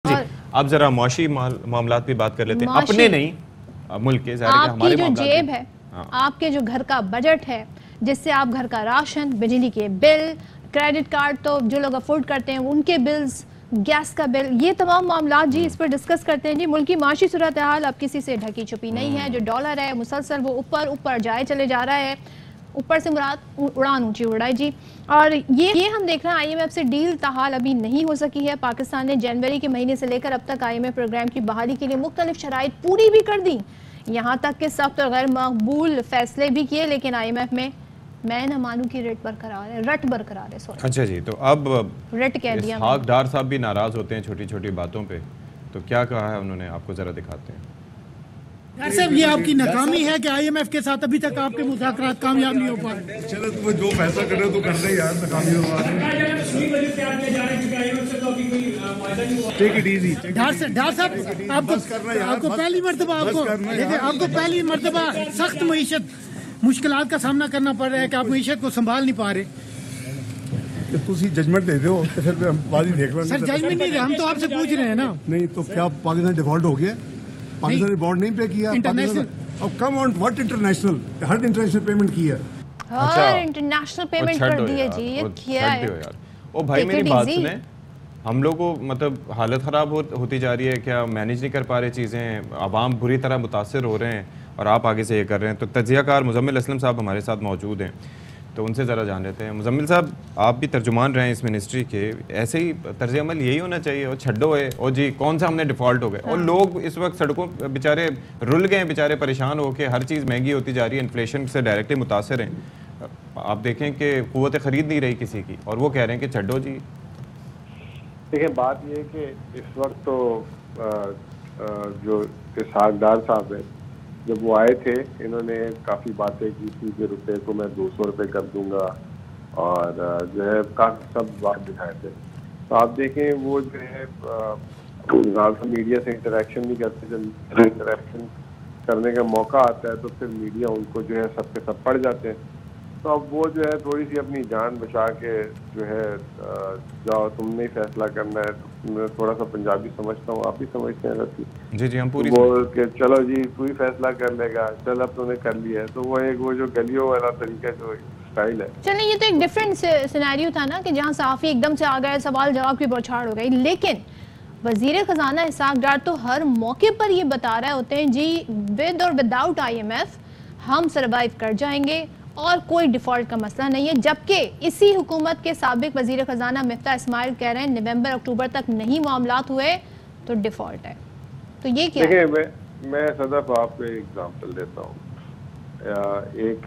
जी, अब जरा मुआशी मामलात भी बात कर लेते हैं, अपने नहीं मुल्क के। आपकी जो जेब है, हाँ। आपके जो घर का बजट है, जिससे आप घर का राशन, बिजली के बिल, क्रेडिट कार्ड तो जो लोग अफोर्ड करते हैं उनके बिल्स, गैस का बिल, ये तमाम मामला जी इस पर डिस्कस करते हैं जी। मुल्क की माशी सूरत हाल अब किसी से ढकी छुपी नहीं है। जो डॉलर है मुसलसल वो ऊपर ऊपर जाए चले जा रहा है, ऊपर से मुराद उड़ान ऊंची उड़ाई जी। और ये हम देख रहे हैं आईएमएफ से डील ताहाल अभी नहीं हो सकी है। पाकिस्तान ने जनवरी के महीने से लेकर अब तक आईएमएफ प्रोग्राम की बहाली के लिए मुख्तलिफ शराइत पूरी भी कर दी, यहाँ तक कि सख्त और गैर मकबूल फैसले भी किए, लेकिन आईएमएफ में मैं न मानूं की रेट बरकरार है, रट बरकरार है। सॉरी, अच्छा जी, तो अब रट कह दिया। इसहाक डार साहब भी नाराज होते हैं छोटी छोटी बातों पे, तो क्या कहा है उन्होंने, आपको जरा दिखाते हैं। साहब, ये आपकी नाकामी है कि आईएमएफ के साथ अभी तक आपके मुज़ाकरात कामयाब नहीं हो पाए। चलो तुम्हें जो फैसला कर रहे हो तो कर रहे यार, नाकामी हो टेक इट इजी। ढार साहब, आपको पहली मर्तबा सख्त मईशत मुश्किलात का सामना करना पड़ रहा है कि आप मईशत को संभाल नहीं पा रहे। तुसी जजमेंट दे दो तो फिर हम बाजी देख लेंगे। सर जजमेंट नहीं, हम तो आपसे पूछ रहे हैं ना। नहीं तो क्या पाकिस्तान डिफॉल्ट हो गया? पाकिस्तान ने बॉन्ड नहीं पे किया इंटरनेशनल। अब come on what international, her international payment की है। हर इंटरनेशनल पेमेंट कर दी है जी। ये क्या है यार? ओ भाई मेरी बात सुने, हम लोग को मतलब हालत ख़राब होती जा रही है, क्या मैनेज नहीं कर पा रहे चीज़ें, आवाम बुरी तरह मुतासर हो रहे हैं और आप आगे से ये कर रहे हैं। तो तज्ज़ियाकार मुज़म्मिल असलम साहब हमारे साथ मौजूद हैं, तो उनसे ज़रा जान लेते हैं। मुज़म्मिल साहब, आप भी तर्जुमान रहे हैं इस मिनिस्ट्री के, ऐसे ही तर्ज अमल यही होना चाहिए और छड्डो है और जी कौन सा हमने डिफ़ॉल्ट हो गए। और लोग इस वक्त सड़कों बेचारे रुल गए हैं, बेचारे परेशान हो के, हर चीज़ महंगी होती जा रही है, इन्फ्लेशन से डायरेक्टली मुतासर हैं। आप देखें कि क़ुव्वत ख़रीद नहीं रही किसी की, और वो कह रहे हैं कि छड्डो जी। देखिए, बात ये है कि इस वक्त तो जो इसहाक डार साहब है, जब वो आए थे इन्होंने काफ़ी बातें की थी कि रुपए को मैं 200 रुपये कर दूंगा और जो है काफ़ी सब बात दिखाए थे। तो आप देखें वो जो है ज़्यादा मीडिया से इंटरेक्शन नहीं करते, जब इंटरेक्शन करने का मौका आता है तो फिर मीडिया उनको जो है सब के सब पड़ जाते हैं। तो अब वो जो है थोड़ी सी अपनी जान बचा के जो है जाओ, तुमने ही फैसला करना है। तो मैं थोड़ा सा पंजाबी समझता हूँ, आप भी समझते हैं गलती जी जी, हम पूरी बोल के चलो जी तू ही फैसला कर लेगा, चल अब तूने कर लिया है। तो वो एक वो जो गलियों वाला तरीका जो स्टाइल है। चलिए, ये तो एक डिफरेंट सिनेरियो था ना कि जहाँ सहाफ़ी एकदम से आ गए, सवाल जवाब की बौछार हो गई। लेकिन वजीर खजाना इसहाक डार तो हर मौके पर ये बता रहे होते हैं जी विद और विदाउट आईएमएफ हम सर्वाइव कर जाएंगे और कोई डिफॉल्ट का मसला नहीं है। जबकि इसी हुकूमत के साबिक वजीर खजाना मिफ्ता इस्माइल कह रहे हैं नवंबर अक्टूबर तक नहीं मामलात हुए तो डिफॉल्ट है। तो ये क्या है? मैं सदफ आपको एक एग्जांपल देता हूँ। एक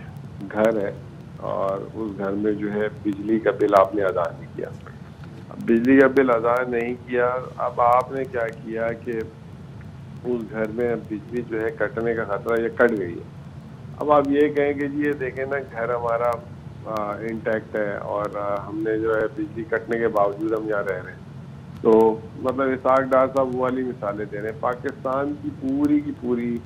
घर है और उस घर में जो है बिजली का बिल आपने अदा नहीं किया। बिजली का बिल अदा नहीं किया, अब आपने क्या किया कि उस घर में बिजली जो है कटने का खतरा, ये कट गई है। अब आप ये कहें कि जी ये देखें ना, घर हमारा इंटैक्ट है और हमने जो है बिजली कटने के बावजूद हम यहाँ रह रहे हैं। तो मतलब इसहाक डार साहब वो वाली मिसालें दे रहे हैं। पाकिस्तान की पूरी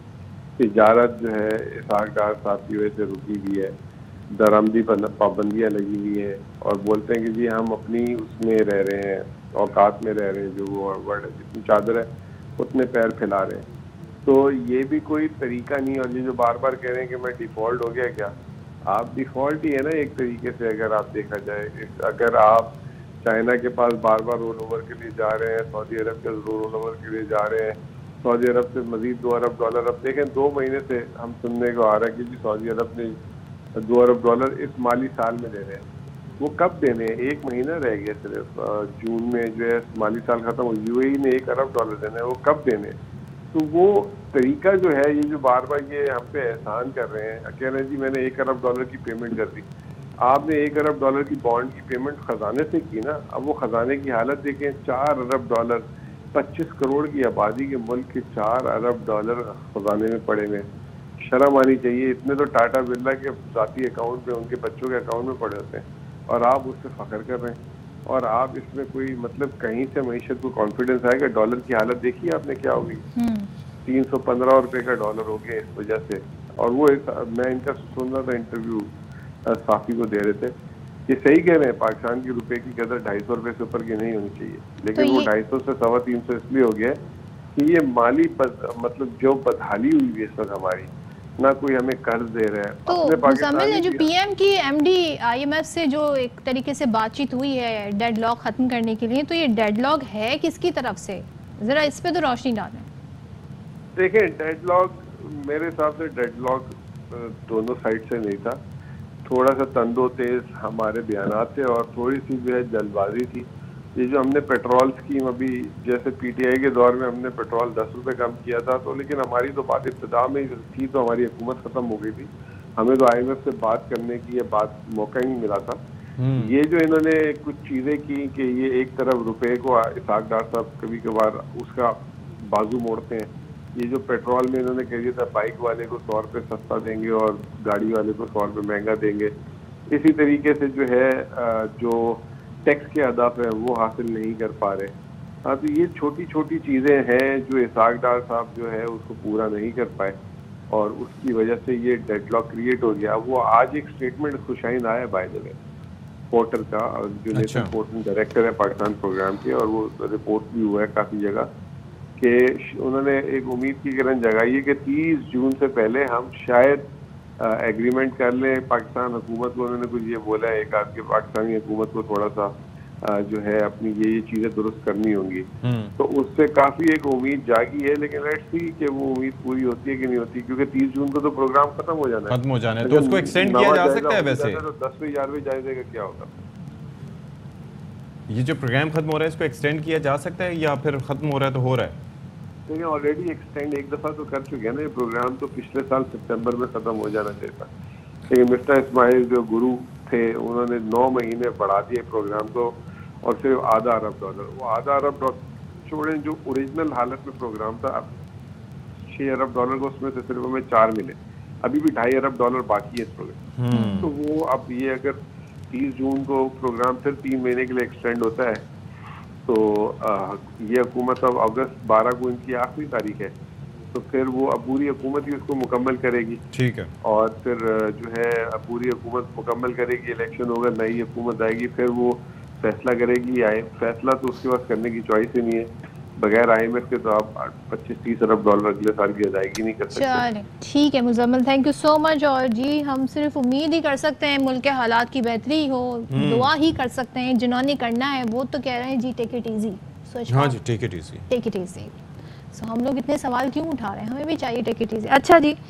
तिजारत जो है इसहाक डार साहब की वजह से रुकी हुई है, दरामदी पाबंदियाँ लगी हुई हैं और बोलते हैं कि जी हम अपनी उसमें रह रहे हैं, औकात में रह रहे हैं, जो वो वर्ड है, जितनी चादर है उतने पैर फैला रहे हैं। तो ये भी कोई तरीका नहीं। और ये जो बार बार कह रहे हैं कि मैं डिफ़ॉल्ट हो गया, क्या आप डिफ़ॉल्ट ही है ना एक तरीके से, अगर आप देखा जाए। अगर आप चाइना के पास बार बार रोल ओवर के लिए जा रहे हैं, सऊदी अरब के रोल ओवर के लिए जा रहे हैं, सऊदी अरब से मजीद $2 अरब अब देखें 2 महीने से हम सुनने को आ रहा है कि जी सऊदी अरब ने $2 अरब इस माली साल में दे रहे हैं। वो कब देने हैं? 1 महीना रह गया सिर्फ, जून में जो है माली साल खत्म हो। UAE ने $1 अरब देना है, वो कब देने? तो वो तरीका जो है, ये जो बार बार ये हम पे एहसान कर रहे हैं, कह रहे हैं जी मैंने $1 अरब की पेमेंट कर दी। आपने $1 अरब की बॉन्ड की पेमेंट खजाने से की ना। अब वो खजाने की हालत देखें, $4 अरब, 25 करोड़ की आबादी के मुल्क के $4 अरब खजाने में पड़े हुए। शर्म आनी चाहिए। इतने तो टाटा बिरला के ज़ाती अकाउंट पे, उनके बच्चों के अकाउंट में पड़े होते हैं और आप उससे फ़ख्र कर रहे हैं। और आप इसमें कोई मतलब कहीं से मईशत को कॉन्फिडेंस आएगा? डॉलर की हालत देखिए आपने क्या होगी, 315 रुपये का डॉलर हो गया इस वजह से। और वो मैं इनका सुन रहा था इंटरव्यू, साफी को दे रहे थे, ये सही कह रहे हैं, पाकिस्तान की रुपए की कदर 250 रुपए से ऊपर की नहीं होनी चाहिए, लेकिन वो 250 से 350 इसलिए हो गया कि ये माली मतलब जो बदहाली हुई है इस वक्त हमारी, ना कोई हमें कर्ज दे रहा है। तो मुज़म्मिल ने जो पीएम की एमडी आईएमएफ से जो एक तरीके से बातचीत हुई है डेडलॉक खत्म करने के लिए, तो ये डेडलॉक है किसकी तरफ से, जरा इस पे तो रोशनी डालें। देखिए डेडलॉक मेरे हिसाब से डेडलॉक दोनों साइड से नहीं था, थोड़ा सा तंदो तेज हमारे बयानात थे और थोड़ी सी जो है जल्दबाजी थी। ये जो हमने पेट्रोल स्कीम अभी जैसे पीटीआई के दौर में हमने पेट्रोल 10 रुपए कम किया था, तो लेकिन हमारी तो बात इब्तिदा में थी तो हमारी हुकूमत खत्म हो गई थी, हमें तो आईएमएफ से बात करने की ये बात मौका ही नहीं मिला था। ये जो इन्होंने कुछ चीजें की कि ये एक तरफ रुपए को इसाक डार साहब कभी कभार उसका बाजू मोड़ते हैं, ये जो पेट्रोल में इन्होंने कह दिया था बाइक वाले को 100 रुपये सस्ता देंगे और गाड़ी वाले को 100 रुपये महंगा देंगे, इसी तरीके से जो है जो टैक्स के अहदाफ है वो हासिल नहीं कर पा रहे। हाँ, तो ये छोटी छोटी चीज़ें हैं जो इसाक डार साहब जो है उसको पूरा नहीं कर पाए और उसकी वजह से ये डेडलॉक क्रिएट हो गया। वो आज एक स्टेटमेंट खुशाइन आया बाय द वे पोर्टर का, जो नेशनल पोर्टल डायरेक्टर है पाकिस्तान प्रोग्राम के, और वो रिपोर्ट भी हुआ है काफ़ी जगह कि उन्होंने एक उम्मीद की किरण जगाई है कि 30 जून से पहले हम शायद एग्रीमेंट कर लें पाकिस्तान हुकूमत को। उन्होंने कुछ ये बोला है एक आध के पाकिस्तानी हुकूमत को थोड़ा सा जो है अपनी ये चीज़ें दुरुस्त करनी होंगी, तो उससे काफ़ी एक उम्मीद जागी है, लेकिन लेट्स सी कि वो उम्मीद पूरी होती है कि नहीं होती, क्योंकि 30 जून को तो प्रोग्राम खत्म हो जाना है। तो उसको एक्सटेंड किया जा सकता है वैसे, तो 10वें 11वें जायजे का क्या होगा? ये जो प्रोग्राम खत्म हो रहा है इसको एक्सटेंड किया जा सकता है या फिर खत्म हो रहा है तो हो रहा है? देखिए ऑलरेडी एक्सटेंड एक दफ़ा तो कर चुके हैं ना, ये प्रोग्राम तो पिछले साल सितंबर में ख़त्म हो जाना चाहिए था, लेकिन मिस्टर इस्माइल जो गुरु थे उन्होंने 9 महीने बढ़ा दिए प्रोग्राम को और सिर्फ $0.5 अरब, वो $0.5 अरब छोड़ें जो ओरिजिनल हालत में प्रोग्राम था, अब $6 अरब को उसमें से सिर्फ हमें 4 मिले, अभी भी $2.5 अरब बाकी है इस प्रोग्राम। तो वो अब ये अगर 30 जून को प्रोग्राम फिर 3 महीने के लिए एक्सटेंड होता है तो ये हुकूमत अब अगस्त 12 को इनकी आखिरी तारीख है, तो फिर वो अब पूरी हुकूमत ही उसको मुकम्मल करेगी। ठीक है। और फिर जो है अब पूरी हुकूमत मुकम्मल करेगी, इलेक्शन होगा, नई हुकूमत आएगी, फिर वो फैसला करेगी। फैसला तो उसके पास करने की चॉइस ही नहीं है, बगैर आईएमएफ के तो आप 25-30 अरब डॉलर अगले साल की अदायगी नहीं कर सकते। चलिए ठीक है Muzammil, thank you so much. और जी हम सिर्फ उम्मीद ही कर सकते हैं मुल्क के हालात की बेहतरी हो, दुआ ही कर सकते हैं, जिन्होंने करना है वो तो कह रहे हैं जी टेक इट इजी। हाँ जी take it easy, take it easy. So हम लोग इतने सवाल क्यों उठा रहे हैं, हमें भी चाहिए टेक इट इजी। अच्छा जी।